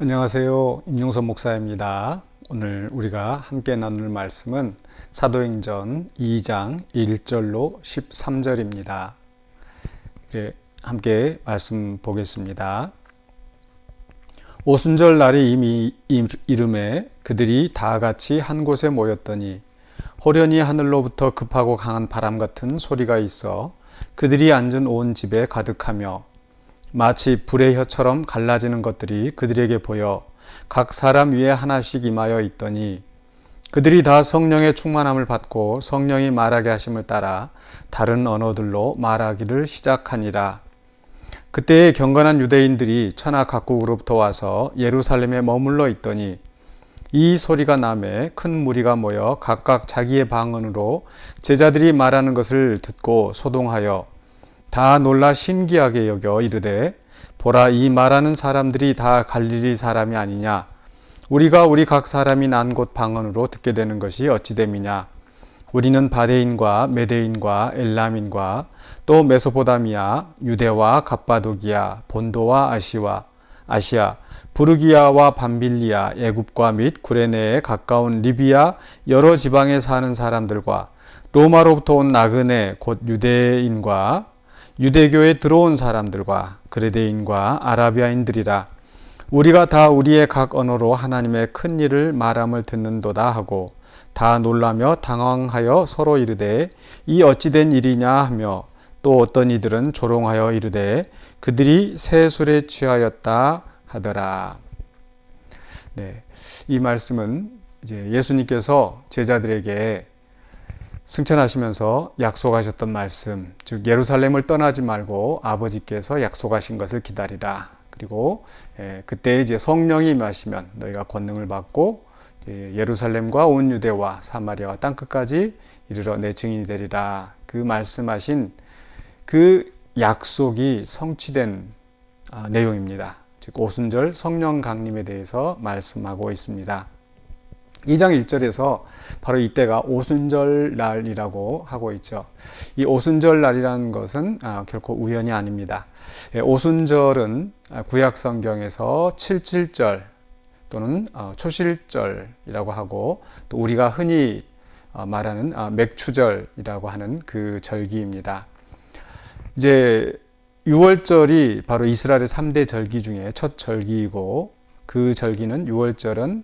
안녕하세요. 임용선 목사입니다. 오늘 우리가 함께 나눌 말씀은 사도행전 2장 1절로 13절입니다. 함께 말씀 보겠습니다. 오순절 날이 이미 이름에 그들이 다 같이 한 곳에 모였더니 호련히 하늘로부터 급하고 강한 바람 같은 소리가 있어 그들이 앉은 온 집에 가득하며 마치 불의 혀처럼 갈라지는 것들이 그들에게 보여 각 사람 위에 하나씩 임하여 있더니 그들이 다 성령의 충만함을 받고 성령이 말하게 하심을 따라 다른 언어들로 말하기를 시작하니라. 그때에 경건한 유대인들이 천하 각국으로부터 와서 예루살렘에 머물러 있더니 이 소리가 나매 큰 무리가 모여 각각 자기의 방언으로 제자들이 말하는 것을 듣고 소동하여 다 놀라 신기하게 여겨 이르되 보라, 이 말하는 사람들이 다 갈릴리 사람이 아니냐? 우리가 우리 각 사람이 난 곳 방언으로 듣게 되는 것이 어찌 됨이냐? 우리는 바데인과 메데인과 엘람인과 또 메소포다미아, 유대와 갑바도기아, 본도와 아시아, 부르기아와 밤빌리아, 애굽과 및 구레네에 가까운 리비아 여러 지방에 사는 사람들과 로마로부터 온 나그네 곧 유대인과 유대교에 들어온 사람들과 그레데인과 아라비아인들이라. 우리가 다 우리의 각 언어로 하나님의 큰 일을 말함을 듣는도다 하고 다 놀라며 당황하여 서로 이르되 이 어찌된 일이냐 하며 또 어떤 이들은 조롱하여 이르되 그들이 새 술에 취하였다 하더라. 이 말씀은 이제 예수님께서 제자들에게 승천하시면서 약속하셨던 말씀, 즉 예루살렘을 떠나지 말고 아버지께서 약속하신 것을 기다리라. 그리고 그때 이제 성령이 임하시면 너희가 권능을 받고 예루살렘과 온 유대와 사마리아와 땅 끝까지 이르러 내 증인이 되리라. 그 말씀하신 그 약속이 성취된 내용입니다. 즉 오순절 성령 강림에 대해서 말씀하고 있습니다. 2장 1절에서 바로 이때가 오순절 날이라고 하고 있죠. 이 오순절 날이라는 것은 결코 우연이 아닙니다. 오순절은 구약 성경에서 77절 또는 초실절이라고 하고 또 우리가 흔히 말하는 맥추절이라고 하는 그 절기입니다. 이제 6월절이 바로 이스라엘의 3대 절기 중에 첫 절기이고 그 절기는 6월절은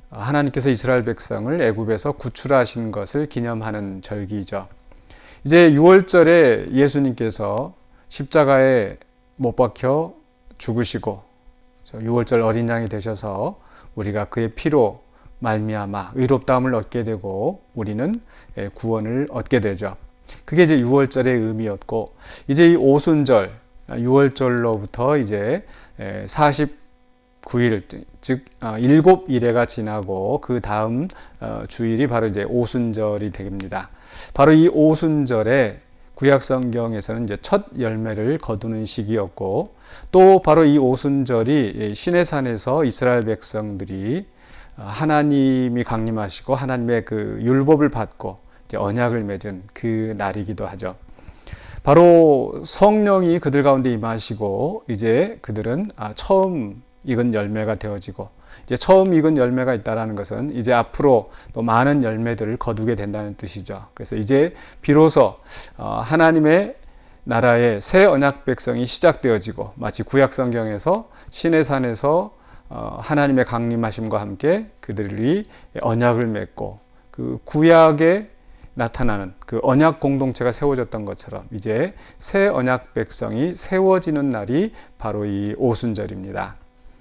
하나님께서 이스라엘 백성을 애굽에서 구출하신 것을 기념하는 절기이죠. 이제 6월절에 예수님께서 십자가에 못 박혀 죽으시고 6월절 어린 양이 되셔서 우리가 그의 피로 말미암아 의롭다함을 얻게 되고 우리는 구원을 얻게 되죠. 그게 이제 6월절의 의미였고 이제 이 오순절 6월절로부터 이제 49일, 즉 7일회가 지나고 그 다음 주일이 바로 이제 오순절이 됩니다. 바로 이 오순절에 구약 성경에서는 이제 첫 열매를 거두는 시기였고 또 바로 이 오순절이 시내산에서 이스라엘 백성들이 하나님이 강림하시고 하나님의 그 율법을 받고 이제 언약을 맺은 그 날이기도 하죠. 바로 성령이 그들 가운데 임하시고 이제 그들은 처음 익은 열매가 되어지고 이제 처음 익은 열매가 있다라는 것은 이제 앞으로 또 많은 열매들을 거두게 된다는 뜻이죠. 그래서 이제 비로소 하나님의 나라의 새 언약 백성이 시작되어지고 마치 구약 성경에서 시내산에서 하나님의 강림하심과 함께 그들이 언약을 맺고 그 구약에 나타나는 그 언약 공동체가 세워졌던 것처럼 이제 새 언약 백성이 세워지는 날이 바로 이 오순절입니다.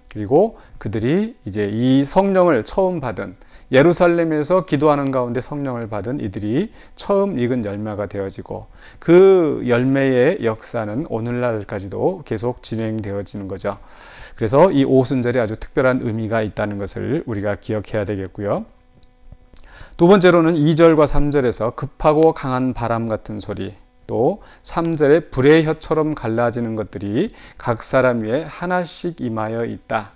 그리고 그들이 이제 이 성령을 처음 받은 예루살렘에서 기도하는 가운데 성령을 받은 이들이 처음 익은 열매가 되어지고 그 열매의 역사는 오늘날까지도 계속 진행되어지는 거죠. 그래서 이 오순절에 아주 특별한 의미가 있다는 것을 우리가 기억해야 되겠고요. 두 번째로는 2절과 3절에서 급하고 강한 바람 같은 소리, 또 3절에 불의 혀처럼 갈라지는 것들이 각 사람 위에 하나씩 임하여 있다.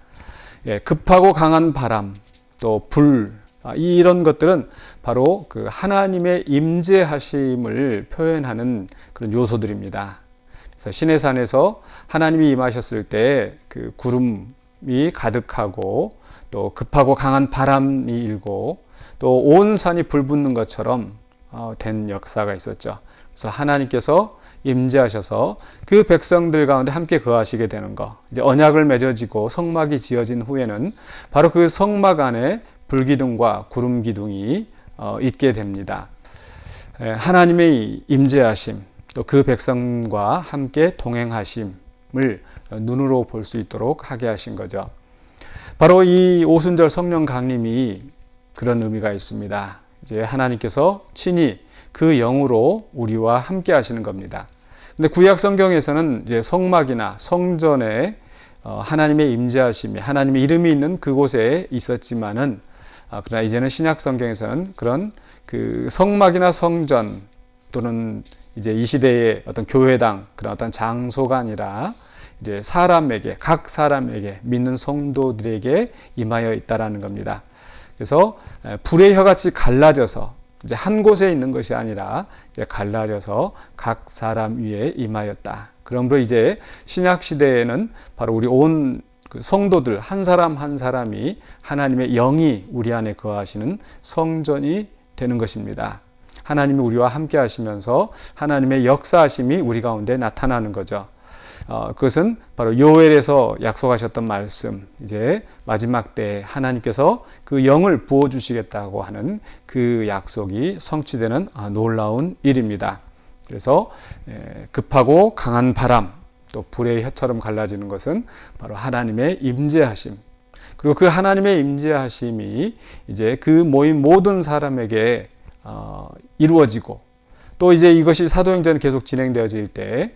급하고 강한 바람, 또 불, 이런 것들은 바로 그 하나님의 임재하심을 표현하는 그런 요소들입니다. 그래서 시내산에서 하나님이 임하셨을 때 그 구름 가득하고 또 급하고 강한 바람이 일고 또 온 산이 불붙는 것처럼 된 역사가 있었죠. 그래서 하나님께서 임재하셔서 그 백성들 가운데 함께 거하시게 되는 것. 이제 언약을 맺어지고 성막이 지어진 후에는 바로 그 성막 안에 불기둥과 구름 기둥이 있게 됩니다. 하나님의 임재하심, 또 그 백성과 함께 동행하심을 눈으로 볼 수 있도록 하게 하신 거죠. 바로 이 오순절 성령 강림이 그런 의미가 있습니다. 이제 하나님께서 친히 그 영으로 우리와 함께 하시는 겁니다. 근데 구약 성경에서는 이제 성막이나 성전에 하나님의 임재하심이, 하나님의 이름이 있는 그곳에 있었지만은, 그러나 이제는 신약 성경에서는 그런 그 성막이나 성전 또는 이제 이 시대의 어떤 교회당 그런 어떤 장소가 아니라 이제 각 사람에게 믿는 성도들에게 임하여 있다라는 겁니다. 그래서 불의 혀같이 갈라져서 이제 한 곳에 있는 것이 아니라 이제 갈라져서 각 사람 위에 임하였다. 그러므로 이제 신약 시대에는 바로 우리 온 그 성도들 한 사람 한 사람이 하나님의 영이 우리 안에 거하시는 성전이 되는 것입니다. 하나님이 우리와 함께 하시면서 하나님의 역사하심이 우리 가운데 나타나는 거죠. 그것은 바로 요엘에서 약속하셨던 말씀, 이제 마지막 때 하나님께서 그 영을 부어주시겠다고 하는 그 약속이 성취되는 놀라운 일입니다. 그래서 급하고 강한 바람, 또 불의 혀처럼 갈라지는 것은 바로 하나님의 임재하심. 그리고 그 하나님의 임재하심이 이제 그 모인 모든 사람에게 이루어지고 또 이제 이것이 사도행전이 계속 진행되어질 때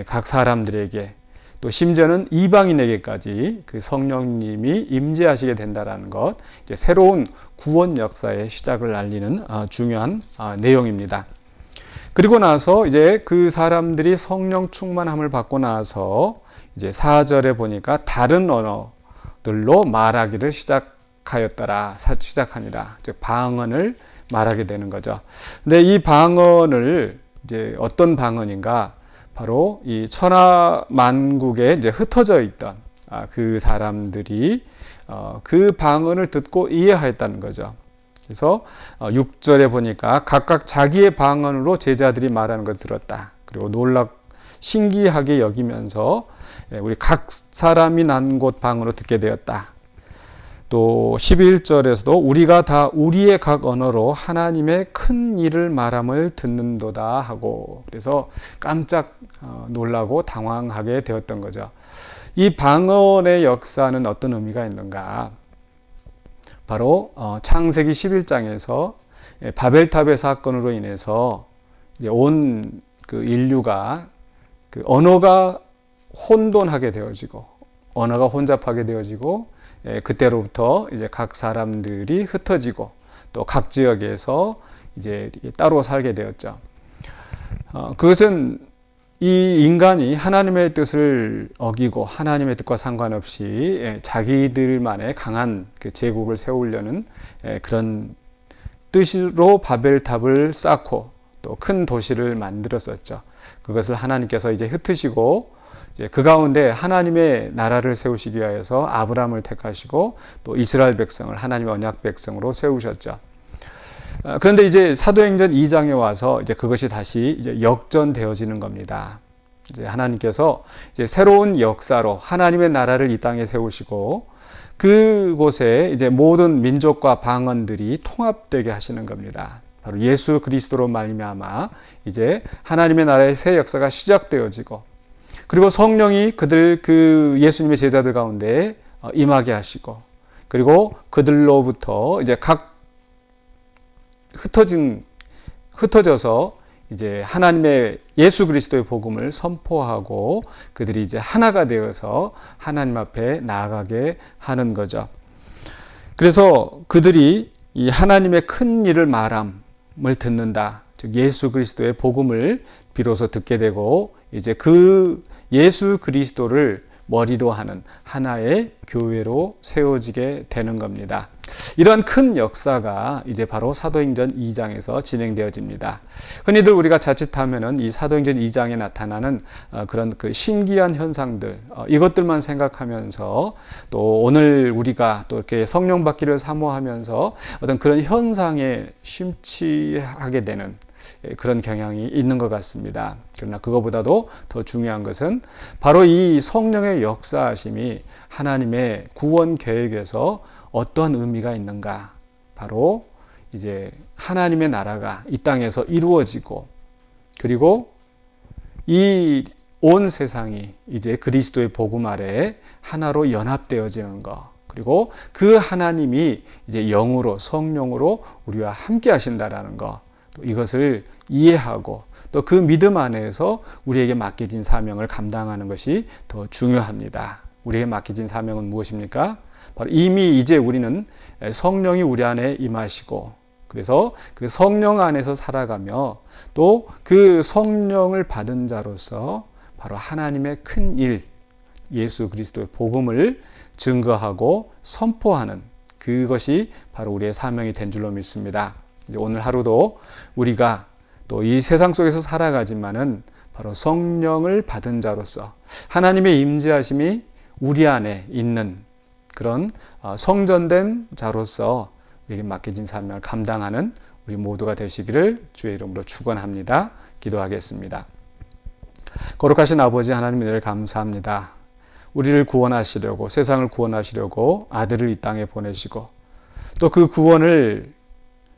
각 사람들에게 또 심지어는 이방인에게까지 그 성령님이 임재하시게 된다라는 것, 이제 새로운 구원 역사의 시작을 알리는 중요한 내용입니다. 그리고 나서 이제 그 사람들이 성령 충만함을 받고 나서 이제 4절에 보니까 다른 언어들로 말하기를 시작하니라. 즉 방언을 말하게 되는 거죠. 근데 이 방언을 이제 어떤 방언인가? 바로 이 천하만국에 이제 흩어져 있던 그 사람들이 그 방언을 듣고 이해하였다는 거죠. 그래서 6절에 보니까 각각 자기의 방언으로 제자들이 말하는 것을 들었다. 그리고 신기하게 여기면서 우리 각 사람이 난 곳 방언으로 듣게 되었다. 또 11절에서도 우리가 다 우리의 각 언어로 하나님의 큰 일을 말함을 듣는도다 하고, 그래서 깜짝 놀라고 당황하게 되었던 거죠. 이 방언의 역사는 어떤 의미가 있는가? 바로 창세기 11장에서 바벨탑의 사건으로 인해서 온 그 인류가 그 언어가 혼돈하게 되어지고 언어가 혼잡하게 되어지고 그때로부터 이제 각 사람들이 흩어지고 또 각 지역에서 이제 따로 살게 되었죠. 그것은 이 인간이 하나님의 뜻을 어기고 하나님의 뜻과 상관없이 자기들만의 강한 그 제국을 세우려는 그런 뜻으로 바벨탑을 쌓고 또 큰 도시를 만들었었죠. 그것을 하나님께서 이제 흩으시고 그 가운데 하나님의 나라를 세우시기 위하여서 아브라함을 택하시고 또 이스라엘 백성을 하나님의 언약 백성으로 세우셨죠. 그런데 이제 사도행전 2장에 와서 이제 그것이 다시 이제 역전되어지는 겁니다. 이제 하나님께서 이제 새로운 역사로 하나님의 나라를 이 땅에 세우시고 그곳에 이제 모든 민족과 방언들이 통합되게 하시는 겁니다. 바로 예수 그리스도로 말미암아 이제 하나님의 나라의 새 역사가 시작되어지고, 그리고 성령이 그 예수님의 제자들 가운데 임하게 하시고, 그리고 그들로부터 이제 각 흩어져서 이제 하나님의 예수 그리스도의 복음을 선포하고 그들이 이제 하나가 되어서 하나님 앞에 나아가게 하는 거죠. 그래서 그들이 이 하나님의 큰 일을 말함을 듣는다. 즉 예수 그리스도의 복음을 비로소 듣게 되고 이제 그 예수 그리스도를 머리로 하는 하나의 교회로 세워지게 되는 겁니다. 이러한 큰 역사가 이제 바로 사도행전 2장에서 진행되어집니다. 흔히들 우리가 자칫하면은 이 사도행전 2장에 나타나는 그런 그 신기한 현상들, 이것들만 생각하면서 또 오늘 우리가 또 이렇게 성령 받기를 사모하면서 어떤 그런 현상에 심취하게 되는 그런 경향이 있는 것 같습니다. 그러나 그거보다도 더 중요한 것은 바로 이 성령의 역사하심이 하나님의 구원 계획에서 어떤 의미가 있는가? 바로 이제 하나님의 나라가 이 땅에서 이루어지고, 그리고 이 온 세상이 이제 그리스도의 복음 아래에 하나로 연합되어지는 것, 그리고 그 하나님이 이제 영으로, 성령으로 우리와 함께 하신다라는 것, 또 이것을 이해하고 또 그 믿음 안에서 우리에게 맡겨진 사명을 감당하는 것이 더 중요합니다. 우리에게 맡겨진 사명은 무엇입니까? 바로 이미 이제 우리는 성령이 우리 안에 임하시고, 그래서 그 성령 안에서 살아가며 또 그 성령을 받은 자로서 바로 하나님의 큰 일, 예수 그리스도의 복음을 증거하고 선포하는 그것이 바로 우리의 사명이 된 줄로 믿습니다. 이제 오늘 하루도 우리가 또 이 세상 속에서 살아가지만은 바로 성령을 받은 자로서 하나님의 임재하심이 우리 안에 있는 그런 성전된 자로서 우리에게 맡겨진 사명을 감당하는 우리 모두가 되시기를 주의 이름으로 축원합니다. 기도하겠습니다. 거룩하신 아버지 하나님, 은혜를 감사합니다. 우리를 구원하시려고, 세상을 구원하시려고 아들을 이 땅에 보내시고 또 그 구원을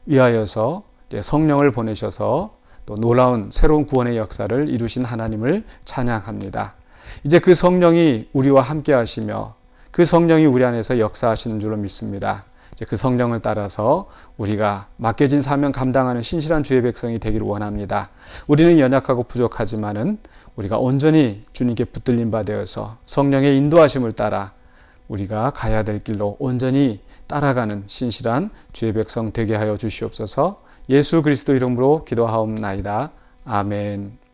위하여서 성령을 보내셔서 또 놀라운 새로운 구원의 역사를 이루신 하나님을 찬양합니다. 이제 그 성령이 우리와 함께 하시며 그 성령이 우리 안에서 역사하시는 줄로 믿습니다. 이제 그 성령을 따라서 우리가 맡겨진 사명 감당하는 신실한 주의 백성이 되기를 원합니다. 우리는 연약하고 부족하지만은 우리가 온전히 주님께 붙들린 바 되어서 성령의 인도하심을 따라 우리가 가야 될 길로 온전히 따라가는 신실한 주의 백성 되게 하여 주시옵소서. 예수 그리스도 이름으로 기도하옵나이다. 아멘.